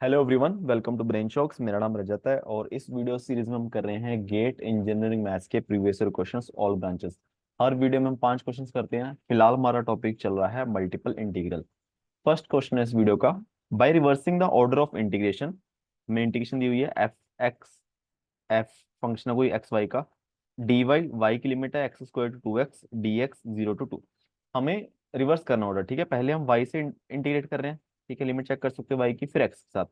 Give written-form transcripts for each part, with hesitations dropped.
Hello everyone, welcome to Brain Shocks. मेरा नाम रजत है और इस वीडियो सीरीज में हम कर रहे हैं गेट इंजीनियरिंग मैथ्स के previous year questions all branches. हर वीडियो में हम 5 क्वेश्चंस करते हैं। फिलहाल हमारा टॉपिक चल रहा है मल्टीपल इंटीग्रल। फर्स्ट क्वेश्चन है इस वीडियो का। By reversing the order of integration, में इंटीग्रेशन दी हुई है एफ एक्स, एफ फंक्शन है कोई एक्स वाई का, डी वाई, वाई की लिमिट है x square to 2x, d x 0 to 2। हमें रिवर्स करना ऑर्डर, ठीक है। पहले हम वाई से इंटीग्रेट कर रहे हैं, ठीक है। लिमिट चेक कर सकते हैं वाई की, फिर एक्स के साथ।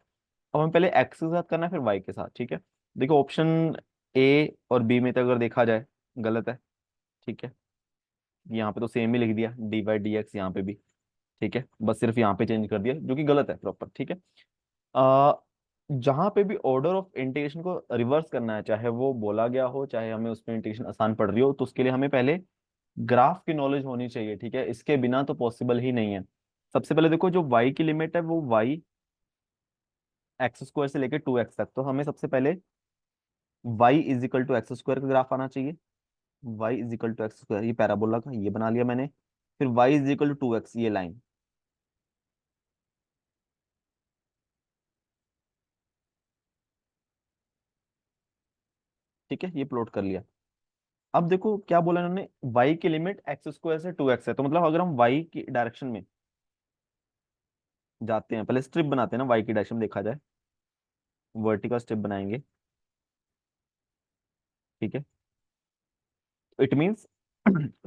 अब हमें पहले एक्स के साथ करना है, फिर वाई के साथ, ठीक है। देखो ऑप्शन ए और बी में तो अगर देखा जाए गलत है, ठीक है। यहाँ पे तो सेम ही लिख दिया डी वाई डी एक्स, यहाँ पे भी, ठीक है। बस सिर्फ यहाँ पे चेंज कर दिया जो कि गलत है प्रॉपर, ठीक है। आ, जहां पे भी ऑर्डर ऑफ इंटीग्रेशन को रिवर्स करना है, चाहे वो बोला गया हो चाहे हमें उसमें इंटीग्रेशन आसान पड़ रही हो, तो उसके लिए हमें पहले ग्राफ की नॉलेज होनी चाहिए, ठीक है। इसके बिना तो पॉसिबल ही नहीं है। सबसे पहले देखो, जो y की लिमिट है वो y एक्स स्क्वायर से लेकर 2x तक, तो हमें सबसे पहले y is equal to x square का ग्राफ आना चाहिए। y is equal to x square, ये पैराबोला का ये बना लिया मैंने। फिर y is equal to 2x, ये लाइन, ठीक है, ये प्लॉट कर लिया। अब देखो क्या बोला इन्होंने, y की लिमिट एक्स स्क्वायर से 2x है, तो मतलब अगर हम y की डायरेक्शन में जाते हैं, पहले स्ट्रिप बनाते हैं ना y की डायरेक्शन में, देखा जाए वर्टिकल स्ट्रिप बनाएंगे, ठीक है। इट मींस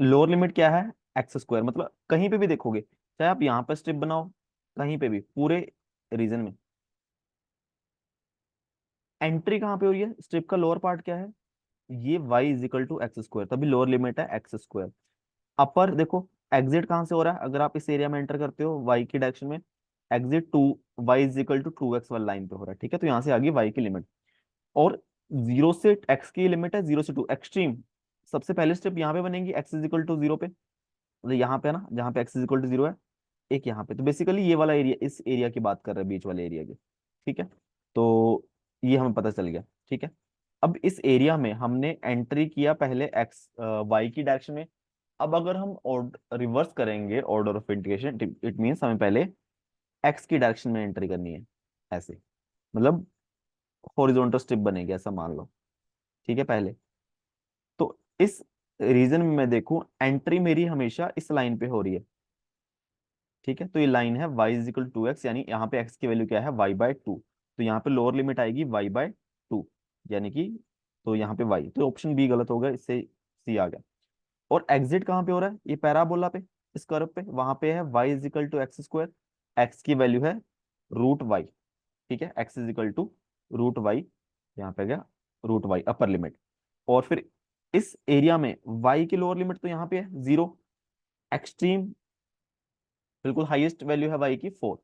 लोअर लिमिट क्या है, एक्स स्क्वायर। मतलब कहीं पे भी देखोगे, चाहे आप यहाँ पर स्ट्रिप बनाओ, कहीं पे भी पूरे रीजन में एंट्री कहाँ पे हो रही है, स्ट्रिप का लोअर पार्ट क्या है, ये y is equal to x square, तभी लोअर लिमिट है एक्स स्क्वायर। अपर देखो, एग्जिट कहाँ से हो रहा है, अगर आप इस एरिया में एंटर करते हो y की डायरेक्शन में, exit to y is equal to 2x वाली लाइन पे हो रहा है, ठीक है। तो यहाँ से आ गई y की लिमिट। और जीरो से x की लिमिट है 0 से 2 एक्सट्रीम। सबसे पहले स्टेप यहाँ पे बनेगी x इज इक्वल टू 0 पे, मतलब यहाँ पे है ना, जहाँ पे x इज इक्वल टू 0 है, एक यहाँ पे। तो बेसिकली ये वाला एरिया, इस एरिया की बात कर रहे हैं, बीच वाले एरिया की, ठीक है। तो ये हमें पता चल गया, ठीक है। अब इस एरिया में हमने एंट्री किया पहले एक्स वाई की डायरेक्शन में। अब अगर हम रिवर्स करेंगे order of integration, it means हमें पहले एक्स की डायरेक्शन में एंट्री करनी है, ऐसे। मतलब हॉरिजॉन्टल स्टेप बनेगी, ऐसा मान लो, ठीक है पहले। तो इस रीजन में मैं देखूं, एंट्री मेरी हमेशा इस लाइन पे हो रही है, ठीक है। तो ये लाइन है y is equal to x, यानी यहाँ पे x की वैल्यू क्या है, y/2। तो यहाँ पे लोअर लिमिट आएगी y/2, यानी कि, तो यहाँ पे y, तो ऑप्शन बी गलत होगा, इससे सी आ गया। और एग्जिट कहाँ पे हो रहा है, ये पैराबोला पे, इस कर्व पे, वहां पे है y is equal to x square, x की वैल्यू है √y, ठीक है। x is equal to √y, यहाँ पे गया √y अपर लिमिट। और फिर इस एरिया में y की लोअर लिमिट तो यहाँ पे है 0, एक्सट्रीम बिल्कुल हाईएस्ट वैल्यू है y की 4,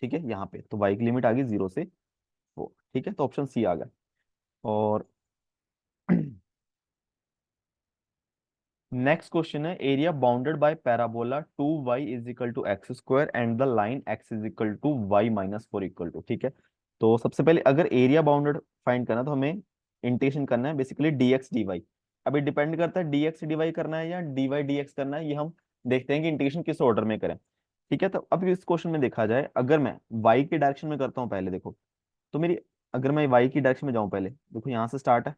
ठीक है। यहाँ पे तो y की लिमिट आ गई 0 से 4, ठीक है। तो ऑप्शन सी आ गया। और नेक्स्ट क्वेश्चन है, area bounded by parabola 2y is equal to x square and the line x is equal to y-4 equal to, ठीक है। तो सबसे पहले अगर एरिया बाउंडेड फाइंड करना, तो हमें इंटीग्रेशन करना है बेसिकली dx dy। अभी डिपेंड करता है dx dy करना है या dy dx करना है, ये हम देखते हैं कि इंटीग्रेशन किस ऑर्डर में करें, ठीक है। तो अब इस क्वेश्चन में देखा जाए, अगर मैं y के डायरेक्शन में करता हूँ पहले, देखो तो मेरी, अगर मैं y की डायरेक्शन में जाऊं पहले, देखो यहाँ से स्टार्ट है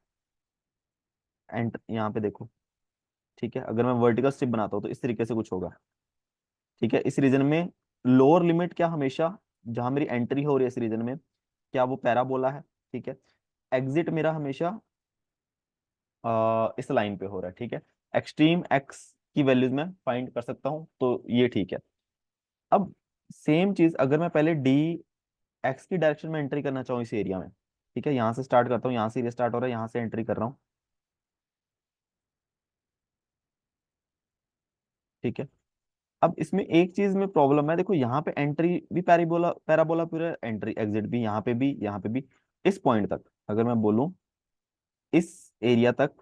एंड यहाँ पे देखो, ठीक है। अगर मैं वर्टिकल स्ट्रिप बनाता हूँ तो इस तरीके से कुछ होगा, ठीक है। इस रीजन में लोअर लिमिट क्या, हमेशा जहां मेरी एंट्री हो रही है इस रीजन में, क्या वो पैराबोला है, ठीक है। एग्जिट मेरा हमेशा इस लाइन पे हो रहा है, ठीक है। एक्सट्रीम एक्स की वैल्यूज में फाइंड कर सकता हूँ, तो ये ठीक है। अब सेम चीज अगर मैं पहले डी एक्स की डायरेक्शन में एंट्री करना चाहूँ इस एरिया में, ठीक है, यहाँ से स्टार्ट करता हूँ, यहाँ से एरिया स्टार्ट हो रहा है, यहाँ से एंट्री कर रहा हूँ, ठीक है। अब इसमें एक चीज में प्रॉब्लम है, देखो यहाँ पे एंट्री भी पैराबोला पैराबोला पूरा, एंट्री एग्जिट भी, यहाँ पे भी, यहाँ पे भी। इस पॉइंट तक अगर मैं बोलूं, इस एरिया तक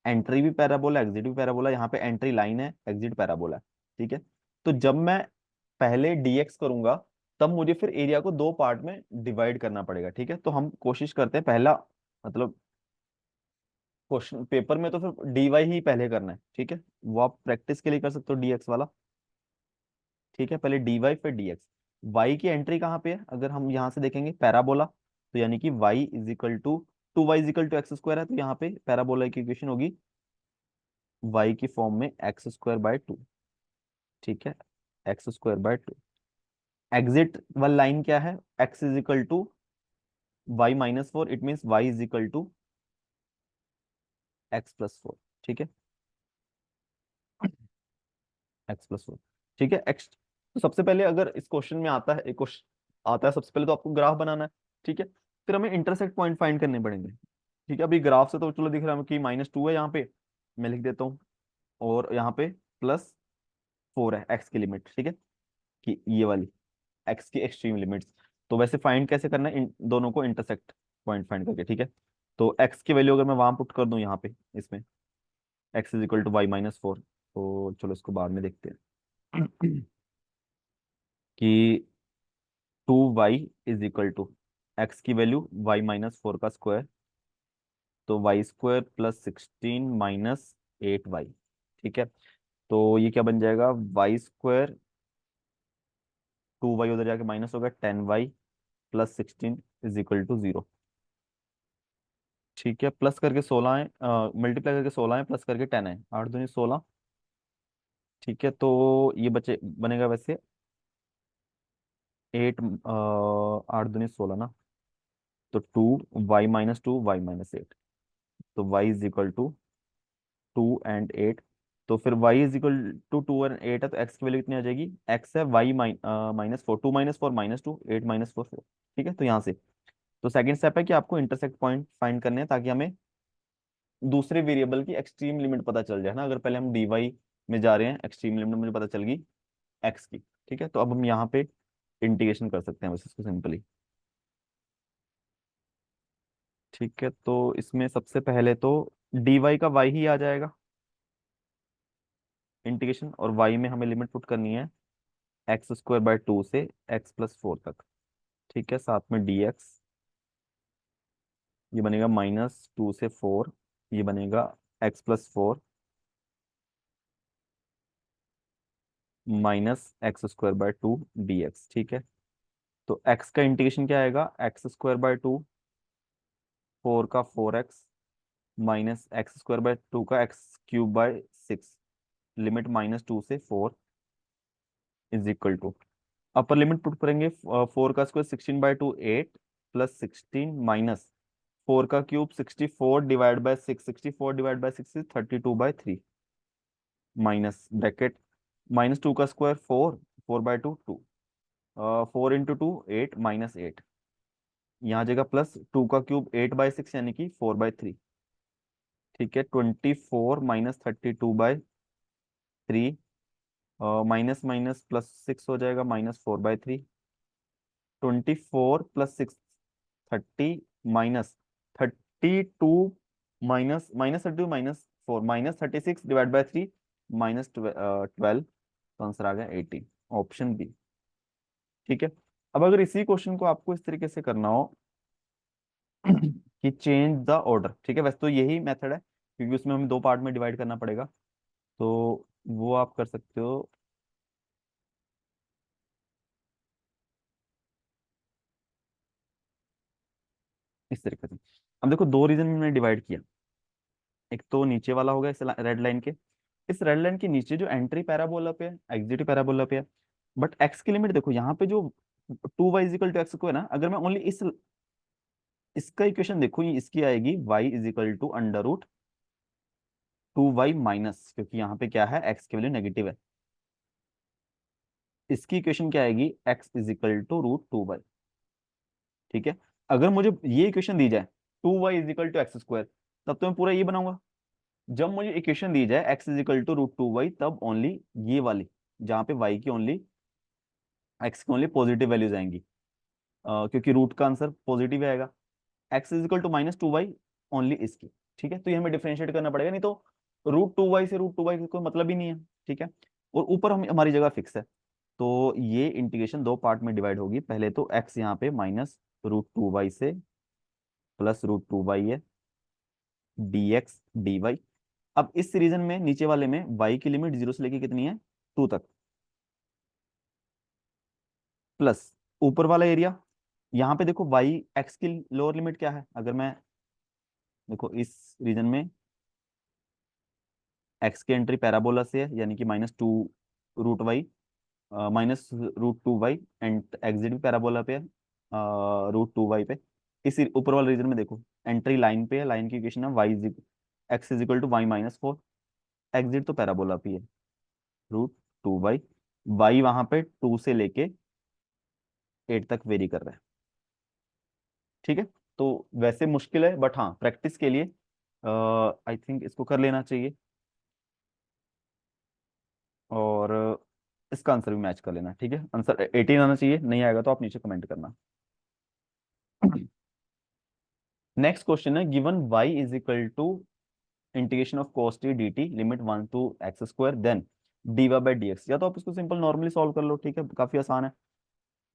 एंट्री भी पैराबोला एग्जिट भी पैराबोला, यहाँ पे एंट्री लाइन है, एग्जिट पैराबोला है, ठीक है। तो जब मैं पहले डीएक्स करूंगा, तब मुझे फिर एरिया को दो पार्ट में डिवाइड करना पड़ेगा, ठीक है। तो हम कोशिश करते हैं पहला, मतलब क्वेश्चन पेपर में तो फिर डीवाई ही पहले करना है, ठीक है। वो आप प्रैक्टिस के लिए कर सकते हो डीएक्स वाला, ठीक है। पहले डीवाई फिर डीएक्स। y की एंट्री कहाँ पे है, अगर हम यहाँ से देखेंगे पैराबोला, तो यानी कि y is equal to 2y is equal to x square है, तो यहाँ पे पैराबोला की इक्वेशन होगी y की फॉर्म में x² बाय 2। ठीक है, x² बाय 2। एग्जिट वाली लाइन क्या है, x is equal to y-4, it means y is equal to x+4। ठीक है, x+4। ठीक है, x। तो सबसे पहले अगर इस क्वेश्चन में आता है, एक क्वेश्चन आता है, सबसे पहले तो आपको ग्राफ बनाना है। ठीक है, फिर हमें इंटरसेक्ट पॉइंट फाइंड करने पड़ेंगे। ठीक है, अभी ग्राफ से तो चलो दिख रहा है कि -2 है यहाँ पे, मैं लिख देता हूँ, और यहाँ पे +4 है एक्स की लिमिट। ठीक है, कि ये वाली एक्स की एक्सट्रीम लिमिट्स। तो वैसे फाइंड कैसे करना है, इन दोनों को इंटरसेक्ट पॉइंट फाइंड करके। ठीक है, तो एक्स की वैल्यू अगर मैं वहां पुट कर दूं यहाँ पे इसमें, x is equal to y-4, तो चलो इसको बाद में देखते हैं कि 2y is equal to x की वैल्यू y-4 का स्क्वायर, तो y² +16 - 8y। ठीक है, तो ये क्या बन जाएगा, y², 2y उधर जाके माइनस होगा, 10y +16 इज इक्वल टू 0। ठीक है, प्लस करके 16 है, मल्टीप्लाई करके 16 है, प्लस करके 10 है, 8 दूनी 16। ठीक है, तो ये बचे बनेगा वैसे 8, 8 दूनी 16 ना, तो 2y-2 y-8, तो y इज इक्वल टू 2 और 8। तो फिर y इज इक्वल टू 2 और 8 है, तो x की वैल्यू कितनी आ जाएगी, x है y-4, 2-4 -2, 8 - 4 4। ठीक है, तो यहाँ से तो सेकंड स्टेप है कि आपको इंटरसेक्ट पॉइंट फाइंड करने हैं, ताकि हमें दूसरे वेरिएबल की एक्सट्रीम लिमिट पता चल जाए ना। अगर पहले हम dy में जा रहे हैं, एक्सट्रीम लिमिट मुझे पता चल गई x की। ठीक है, तो अब हम यहाँ पे इंटीग्रेशन कर सकते हैं बस इसको सिंपली। ठीक है, तो इसमें सबसे पहले तो dy का y ही आ जाएगा इंटीग्रेशन, और y में हमें लिमिट पुट करनी है x² बाय 2 से x+4 तक। ठीक है, साथ में dx, ये बनेगा -2 से 4, ये बनेगा x+4 -x² बाय 2 dx। ठीक है, तो x का इंटीग्रेशन क्या आएगा, x² बाय 2, 4 का 4x, -x² बाय 2 का x³ बाय 6, लिमिट -2 से 4 is equal to, upper limit put करेंगे, 4 का स्क्वायर 16/2 8, +16 माइनस 4 का cube 64 divide by 6, 64 divide by 6 is 32/3, minus bracket -2 का स्क्वायर 4, 4/2 2, 4 × 2 8, -8, यहाँ जगह +2 का क्यूब 8/6 यानी कि 4/3। ठीक है, 24 -32/3, माइनस माइनस +6 हो जाएगा, -4/3, 24 + 6 30, -32, -32 - 4, -36 डिवाइड बाय 3, -12, तो आंसर आ गया 18, ऑप्शन बी। ठीक है, अब अगर इसी क्वेश्चन को आपको इस तरीके से करना हो कि चेंज द ऑर्डर। ठीक है, वैसे तो यही मेथड है, क्योंकि उसमें हमें दो पार्ट में डिवाइड करना पड़ेगा, तो वो आप कर सकते हो इस तरीके से। अब देखो, दो रीजन में डिवाइड किया, एक तो नीचे वाला होगा इस रेड लाइन के, इस रेड लाइन के नीचे जो एंट्री पैराबोला पे है, एग्जिट पैराबोला पे है, बट एक्स की लिमिट देखो यहाँ पे जो 2y = x को है ना, अगर मैं ओनली इस इसका इक्वेशन देखूँ, ये इसकी आएगी y = √2y माइनस, क्योंकि यहाँ पे क्या है, x की वैल्यू नेगेटिव है। इसकी इक्वेशन क्या आएगी, x = √2y। ठीक है, अगर मुझे ये इक्वेशन दी जाए 2y = x², तब तो मैं पूरा ये बनाऊंगा। जब मुझे इक्वेशन दी जाए x = √2y, तब ओनली ये वाली, जहां पे y की ओनली, x की ओनली पॉजिटिव वैल्यूज आएंगी, क्योंकि रूट का आंसर पॉजिटिव आएगा। x = -2y ओनली इसकी। ठीक है, तो ये हमें डिफरेंशिएट करना पड़ेगा, नहीं तो √2y से √2y का कोई मतलब ही नहीं है। ठीक है, और ऊपर हम हमारी जगह फिक्स है, तो ये इंटीग्रेशन दो पार्ट में डिवाइड होगी। पहले तो x यहाँ पे -√2y से +√2y है, dx dy। अब इस रीजन में नीचे वाले में y की लिमिट 0 से लेके कितनी है, 2 तक। प्लस ऊपर वाला एरिया, यहाँ पे देखो वाई एक्स की लोअर लिमिट क्या है, अगर मैं देखो इस रीजन में एक्स की एंट्री पैराबोला से है, यानी कि -2√y, -√2y, एंड एग्जिट भी पैराबोला पे है, √2y पे। इस ऊपर वाले रीजन में देखो एंट्री लाइन पे है, लाइन की इक्वेशन है x = y-4, एग्जिट तो पैराबोला पे है, √2y, y वहां पे 2 से लेके 8 तक वेरी कर रहा है। ठीक है, तो वैसे मुश्किल है, बट हाँ प्रैक्टिस के लिए आई थिंक इसको कर लेना चाहिए, और इसका आंसर भी मैच कर लेना। ठीक है, आंसर 18 आना चाहिए, नहीं आएगा तो आप नीचे कमेंट करना। नेक्स्ट क्वेश्चन है, given y = integration of cos t dt limit 1 to x², then dy/dx। या तो आप इसको सिंपल नॉर्मली सॉल्व कर लो, ठीक है, काफी आसान है।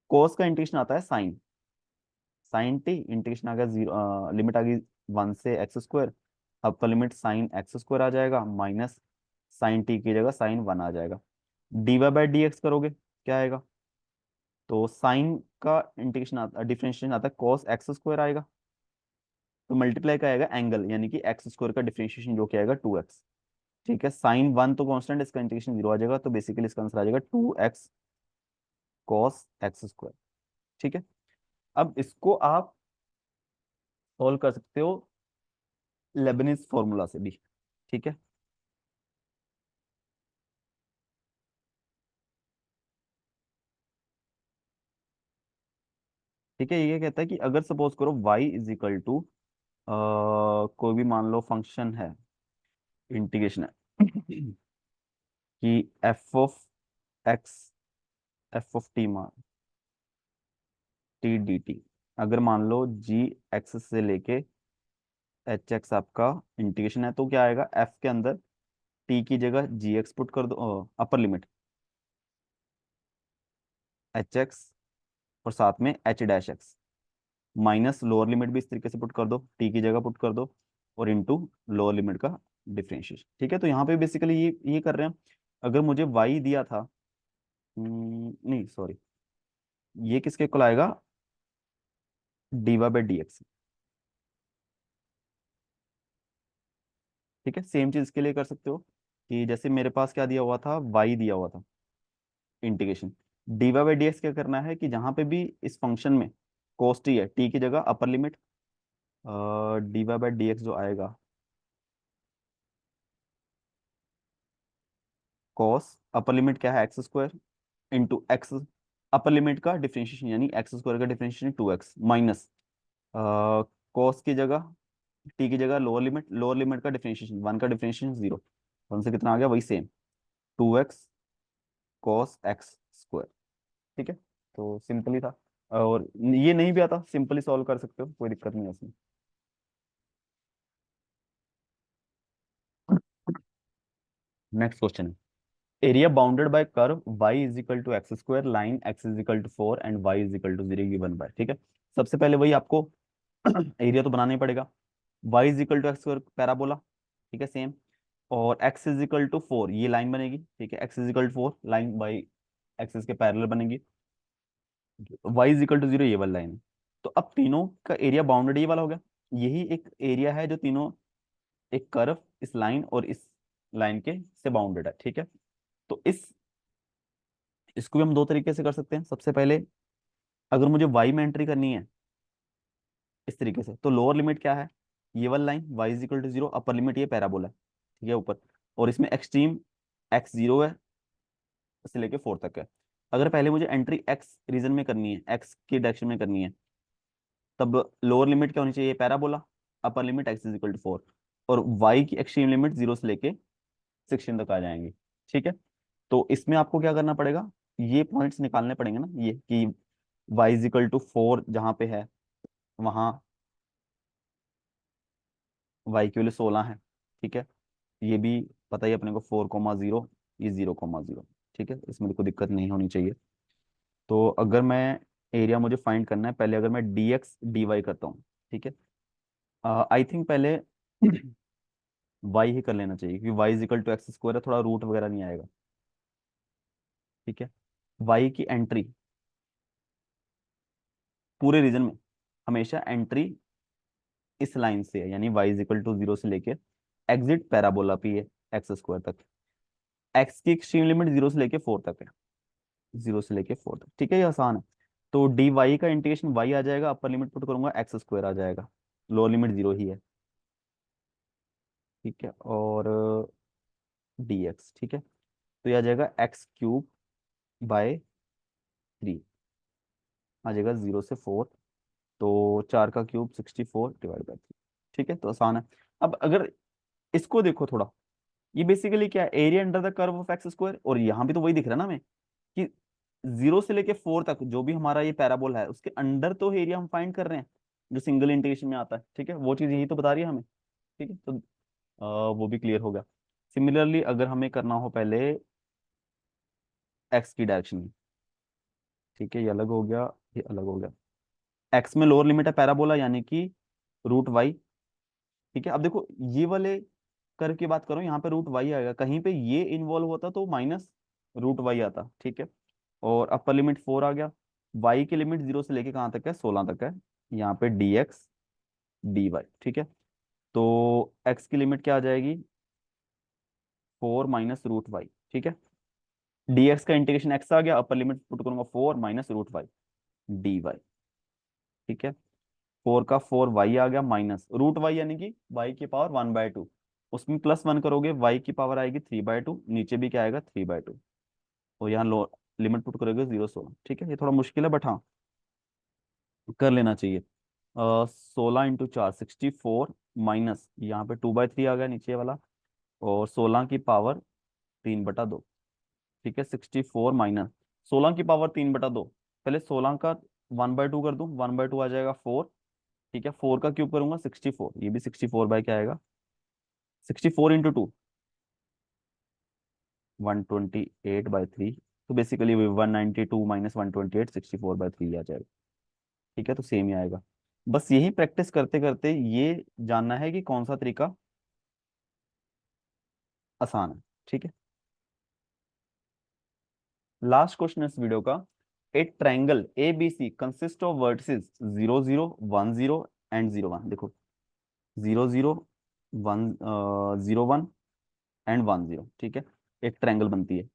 cos का इंटीग्रेशन आता है साइन टी, इंटीग्रेशन आ गया 0, लिमिट आ गई 1 से x², upper limit sign x² आ जाएगा, माइनस साइन टी की जगह साइन 1 आ जाएगा। dy/dx करोगे क्या आएगा, तो साइन का इंटीग्रेशन आता, डिफरेंशिएशन आता है cos x² आएगा, तो मल्टीप्लाई का आएगा एंगल, यानी कि x² का डिफरेंशिएशन जो क्या आएगा 2x। ठीक है, साइन 1 तो कांस्टेंट, इसका इंटीग्रेशन 0 आ जाएगा, तो बेसिकली इसका आंसर आ जाएगा 2x cos x²। ठीक है, अब इसको आप सॉल्व कर सकते हो लेबनिज फॉर्मूला से भी। ठीक है, ठीक है, ये कहता है कि अगर सपोज करो y = कोई भी मान लो फंक्शन है, इंटीग्रेशन है कि f(x), f(t) मान टी डी टी, अगर मान लो g(x) से लेके h(x) आपका इंटीग्रेशन है, तो क्या आएगा, f के अंदर t की जगह gx पुट कर दो, अपर लिमिट hx, और साथ में h'(x), माइनस लोअर लिमिट भी इस तरीके से पुट कर दो, t की जगह पुट कर दो, और इनटू लोअर लिमिट का डिफरेंशिएशन। ठीक है, तो यहाँ पे बेसिकली ये कर रहे हैं। अगर मुझे y दिया था, नहीं सॉरी, ये किसके इक्वल आएगा, dy/dx। ठीक है, सेम चीज इसके लिए कर सकते हो, कि जैसे मेरे पास क्या दिया हुआ था, y दिया हुआ था इंटीग्रेशन, dy/dx क्या करना है कि जहां पे भी इस फंक्शन में cos t है, t की जगह अपर लिमिट dy/dx जो आएगा, cos अपर लिमिट क्या है x² into x, upper limit का डिफरेंशिएशन यानी x² का डिफरेंशिएशन 2x, माइनस cos की जगह t की जगह लोअर लिमिट का डिफरेंशिएशन 1 का डिफरेंशिएशन 0, 1 से कितना आ गया, वही सेम 2x cos x²। ठीक है, तो सिंपली था, और ये नहीं भी आता सिंपली सॉल्व कर सकते हो, कोई दिक्कत नहीं है इसमें। नेक्स्ट क्वेश्चन है, area bounded bye curve y = x², line x = 4 and y = 0 given by. ठीक है, सबसे पहले वही आपको एरिया तो बनाना ही पड़ेगा। y = x² पैराबोला, ठीक है सेम, और x = 4 ये लाइन बनेगी। ठीक है, x = 4 लाइन y एक्सिस के पैरेलल बनेगी, y = 0 ये वाली लाइन है। तो अब तीनों का एरिया बाउंडेड ये वाला हो गया, यही एक एरिया है जो तीनों एक कर्व इस लाइन और इस लाइन के से बाउंडेड है। ठीक है, तो इसको भी हम दो तरीके से कर सकते हैं। सबसे पहले अगर मुझे y में एंट्री करनी है इस तरीके से, तो लोअर लिमिट क्या है, ये वाली लाइन y = 0, अपर लिमिट ये पैराबोला है, ठीक है ऊपर, और इसमें एक्सट्रीम x 0 है से लेके 4 तक है। अगर पहले मुझे एंट्री x रीजन में करनी है, x की डायरेक्शन में करनी है, तब लोअर लिमिट क्या होनी चाहिए, पैराबोला, अपर लिमिट x = 4, और y की एक्सट्रीम लिमिट 0 से लेके 16 तक आ जाएंगी। ठीक है, तो इसमें आपको क्या करना पड़ेगा, ये पॉइंट्स निकालने पड़ेंगे ना, ये कि y = 4 जहाँ पे है, वहाँ y की वैल्यू 16 है। ठीक है, ये भी पता ही अपने को 4,0, ये 0,0। ठीक है, इसमें कोई दिक्कत नहीं होनी चाहिए। तो अगर मैं एरिया मुझे फाइंड करना है, पहले अगर मैं dx dy करता हूँ, ठीक है, आई थिंक पहले y ही कर लेना चाहिए, क्योंकि y = x² है, थोड़ा रूट वगैरह नहीं आएगा। ठीक है, y की एंट्री पूरे रीजन में हमेशा एंट्री इस लाइन से है, यानी y इज इक्वल टू 0 से लेके एग्जिट पैराबोला पे है एक्स स्क्वायर तक। एक्स की एक्सट्रीम लिमिट 0 से लेके 4 तक है, 0 से लेके 4 तक, ठीक है, ये आसान है। तो डी वाई का इंटीग्रेशन वाई आ जाएगा, अपर लिमिट पुट करूंगा एक्स स्क्वायर आ जाएगा, लोअर लिमिट 0 ही है, ठीक है, और डी एक्स, ठीक है, तो ये आ जाएगा एक्स क्यूब बाय 3, आ जाएगा 0 से 4, तो 4 का क्यूब 64 डिवाइड बाय 3, ठीक है, तो आसान है। अब अगर इसको देखो थोड़ा, ये बेसिकली क्या है, area under the curve of x square, और यहाँ भी तो वही दिख रहा है ना हमें कि 0 से लेके 4 तक जो भी हमारा ये पैराबोल है उसके अंडर तो एरिया हम फाइंड कर रहे हैं, जो सिंगल इंटीग्रेशन में आता है, ठीक है, वो चीज यही तो बता रही है हमें, ठीक है, तो वो भी क्लियर हो गया। सिमिलरली अगर हमें करना हो पहले एक्स की डायरेक्शन में, ठीक है, ये अलग हो गया, ये अलग हो गया, एक्स में लोअर लिमिट है पैराबोला यानी कि रूट वाई, ठीक है। अब देखो ये वाले कर्व की बात करो, यहाँ पे रूट वाई आएगा, कहीं पे ये इन्वॉल्व होता तो माइनस रूट वाई आता, ठीक है, और अपर लिमिट 4 आ गया, वाई की लिमिट 0 से लेके कहाँ तक है, 16 तक है, यहाँ पे डी एक्स डी वाई, ठीक है, तो एक्स की लिमिट क्या आ जाएगी, 4 - रूट वाई, ठीक है, डी एक्स का इंटीग्रेशन एक्स आ गया, अपर लिमिट पुट करूंगा 4 - रूट वाई डी वाई, ठीक है, 4 का 4 वाई आ गया माइनस रूट वाई यानी कि वाई की पावर 1/2, उसमें +1 करोगे वाई की पावर आएगी 3/2, नीचे भी क्या आएगा 3/2, तो यहाँ लो लिमिट पुट करोगे 0 16, ठीक है, ये थोड़ा मुश्किल है बट हाँ कर लेना चाहिए। 16 × 4 64 माइनस यहाँ पे 2/3 आ गया नीचे वाला, और 16 की पावर 3/2, ठीक है, 64 माइनस 16 की पावर 3/2, पहले 16 का 1/2 कर दूं, 1/2 आ जाएगा 4, ठीक है, 4 का क्यूब करूंगा 64, ये भी 64 बाय क्या आएगा, 64 × 2 128/3, तो बेसिकली 192 - 128 64/3 आ जाएगा, ठीक है, तो सेम ही आएगा। बस यही प्रैक्टिस करते करते ये जानना है कि कौन सा तरीका आसान है, ठीक है। लास्ट क्वेश्चन इस वीडियो का, a triangle A B C consist of vertices 0 0 1 0 and 0 1, देखो 0 0 1 0 1 एंड 1 0, ठीक है, एक ट्रायंगल बनती है,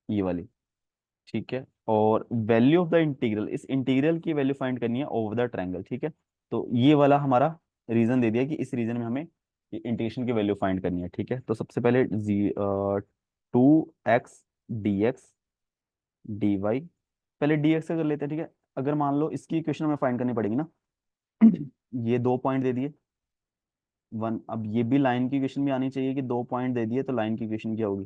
ये वाली, ठीक है, और वैल्यू ऑफ द इंटीग्रल, इस इंटीग्रल की वैल्यू फाइंड करनी है ओवर द ट्रायंगल, ठीक है, तो ये वाला हमारा रीजन दे दिया कि इस रीजन में हमें इंटीग्रेशन की वैल्यू फाइंड करनी है, ठीक है, तो सबसे पहले 2x dx dy, पहले dx से कर लेते हैं, ठीक है, अगर मान लो इसकी इक्वेशन हमें फाइंड करनी पड़ेगी ना, ये 2 पॉइंट दे दिए 1, अब ये भी लाइन की इक्वेशन भी आनी चाहिए कि 2 पॉइंट दे दिए तो लाइन की इक्वेशन क्या होगी,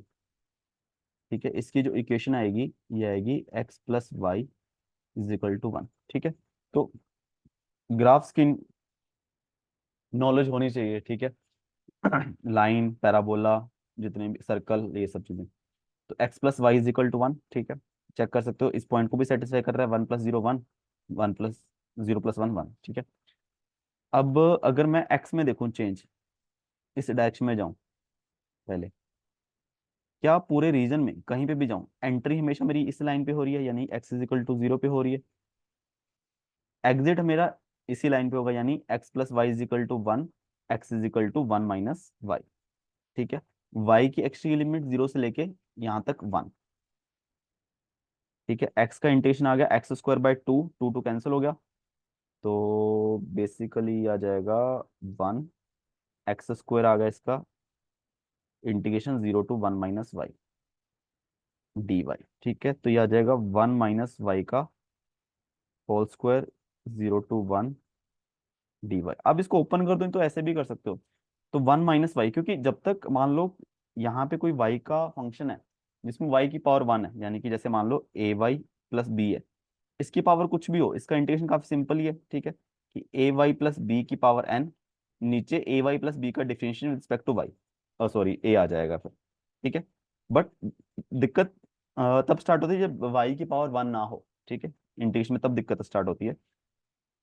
ठीक है, इसकी जो इक्वेशन आएगी ये आएगी x + y = 1, ठीक है, तो ग्राफ्स की नॉलेज होनी चाहिए, ठीक है, लाइन पैराबोला जितने भी सर्कल ये सब चीजें, तो x + y = 1, ठीक है, चेक कर सकते हो इस पॉइंट को भी सेटिस्फाई कर रहा है, 1 + 0 1, 1 + 0 + 1 1, ठीक है। अब अगर मैं x में देखूं चेंज, इस डायरेक्शन में जाऊं पहले, क्या पूरे रीजन में कहीं पे भी जाऊं एंट्री हमेशा मेरी इस लाइन पे हो रही है यानी x = 0 पे हो रही है, एग्जिट मेरा इसी लाइन पे होगा यानी x + y = 1, x = 1 - y, ठीक है, y की एक्स की लिमिट 0 से लेके यहाँ तक 1, ठीक है, x का इंटीग्रेशन आ गया x² / 2, 2 2 कैंसिल हो गया, तो बेसिकली आ जाएगा 1, x² आ गया इसका इंटीग्रेशन 0 to 1 - y dy, ठीक है, तो ये आ जाएगा 1 - y का होल स्क्वायर 0 to 1 dy। अब इसको ओपन कर दो तो ऐसे भी कर सकते हो, तो 1 - y, क्योंकि जब तक मान लो यहाँ पे कोई y का फंक्शन है जिसमें y की पावर 1 है, यानी कि जैसे मान लो ay + b है, इसकी पावर कुछ भी हो, इसका इंटीग्रेशन काफी सिंपल ही है, ठीक है, कि ay + b की पावर n, नीचे ay + b का differential respect to y, sorry a आ जाएगा फिर, ठीक है, बट दिक्कत तब स्टार्ट होती है जब y की पावर 1 ना हो, ठीक है, इंटीग्रेशन में तब दिक्कत स्टार्ट होती है,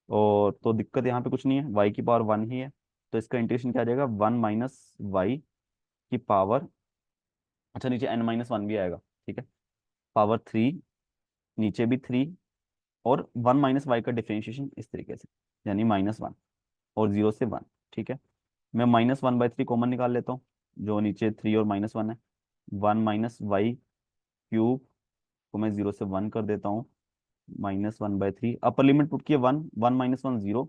और तो दिक्कत यहाँ पे कुछ नहीं है, y की पावर 1 ही है, तो इसका इंटीग्रेशन क्या आ जाएगा 1 - y की पावर, अच्छा नीचे n - 1 भी आएगा, ठीक है, पावर 3, नीचे भी 3, और 1 - y का डिफरेंशिएशन इस तरीके से, यानी -1 और 0 से 1। ठीक है, मैं -1/3 कॉमन निकाल लेता हूँ, जो नीचे 3 और -1 है। 1 - y³ को मैं 0 से 1 कर देता हूँ, -1/3। अपर लिमिट पुट किया 1, 1 - 1 0,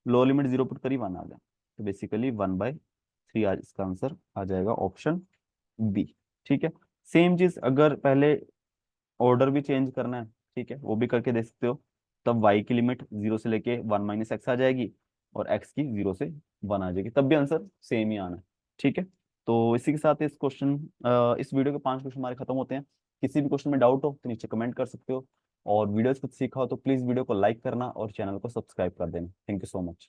लोअर लिमिट 0 पुट करी 1 आ गया। तो बेसिकली 1/3 आज इसका आंसर आ जाएगा ऑप्शन बी। ठीक है, सेम चीज अगर पहले ऑर्डर भी चेंज करना है, ठीक है, वो भी करके देख सकते हो। तब y की लिमिट 0 से लेके 1 - x आ जाएगी, और x की 0 से 1 आ जाएगी, तब भी आंसर सेम ही आना है। ठीक है, तो इसी के साथ इस वीडियो के 5 क्वेश्चन हमारे खत्म होते हैं। किसी भी क्वेश्चन में डाउट हो तो नीचे कमेंट कर सकते हो, और वीडियोस कुछ सीखा हो तो प्लीज वीडियो को लाइक करना और चैनल को सब्सक्राइब कर देना। Thank you so much.